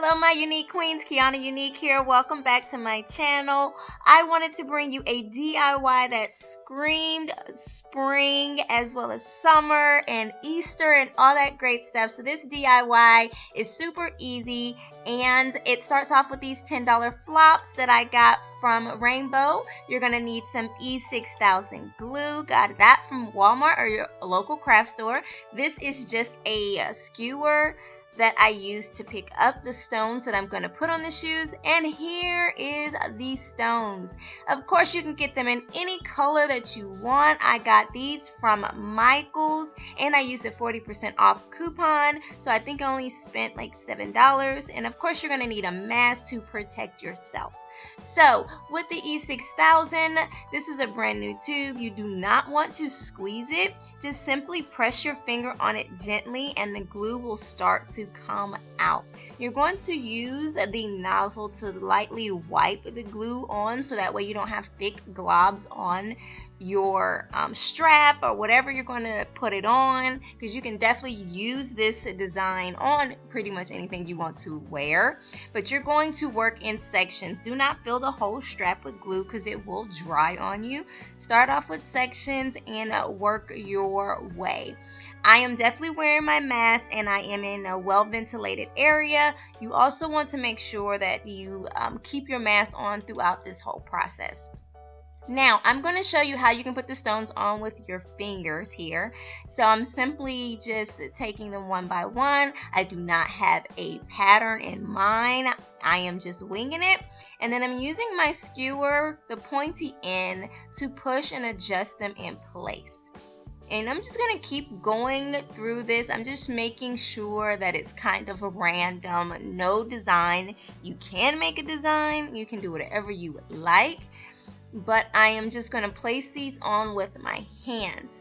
Hello my unique queens, QuianaUnique here. Welcome back to my channel. I wanted to bring you a DIY that screamed spring as well as summer and Easter and all that great stuff. So this DIY is super easy and it starts off with these $10 flops that I got from Rainbow. You're going to need some E6000 glue. Got that from Walmart or your local craft store. This is just a skewer that I use to pick up the stones that I'm going to put on the shoes, and here is the stones. Of course you can get them in any color that you want. I got these from Michael's and I used a 40% off coupon, so I think I only spent like $7. And of course you're going to need a mask to protect yourself. So with the E6000, this is a brand new tube. You do not want to squeeze it. Just simply press your finger on it gently and the glue will start to come out. You're going to use the nozzle to lightly wipe the glue on so that way you don't have thick globs on your strap or whatever you're going to put it on, because you can definitely use this design on pretty much anything you want to wear. But you're going to work in sections. Do not fill the whole strap with glue because it will dry on you. Start off with sections and work your way. I am definitely wearing my mask and I am in a well ventilated area. You also want to make sure that you keep your mask on throughout this whole process. Now, I'm going to show you how you can put the stones on with your fingers here. So I'm simply just taking them one by one. I do not have a pattern in mind. I am just winging it. And then I'm using my skewer, the pointy end, to push and adjust them in place. And I'm just going to keep going through this. I'm just making sure that it's kind of a random, no design. You can make a design. You can do whatever you would like. But I am just going to place these on with my hands.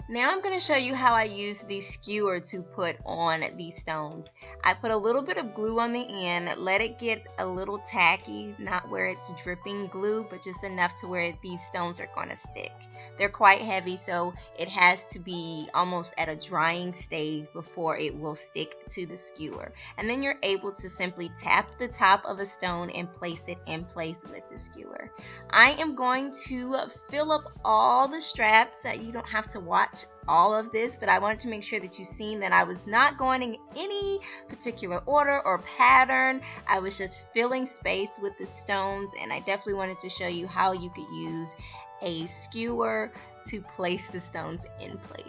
Now I'm going to show you how I use the skewer to put on these stones. I put a little bit of glue on the end, let it get a little tacky, not where it's dripping glue, but just enough to where these stones are going to stick. They're quite heavy, so it has to be almost at a drying stage before it will stick to the skewer. And then you're able to simply tap the top of a stone and place it in place with the skewer. I am going to fill up all the straps. You don't have to watch all of this, but I wanted to make sure that you've seen that I was not going in any particular order or pattern. I was just filling space with the stones, and I definitely wanted to show you how you could use a skewer to place the stones in place.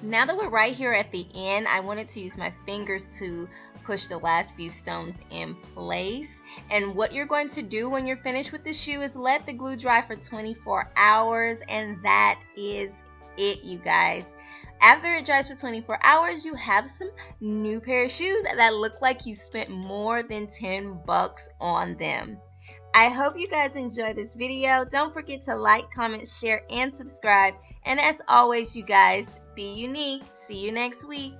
Now that we're right here at the end, I wanted to use my fingers to push the last few stones in place. And what you're going to do when you're finished with the shoe is let the glue dry for 24 hours, and that is it, you guys. After it dries for 24 hours, you have some new pair of shoes that look like you spent more than $10 on them. I hope you guys enjoy this video. Don't forget to like, comment, share, and subscribe. And as always, you guys, be unique. See you next week.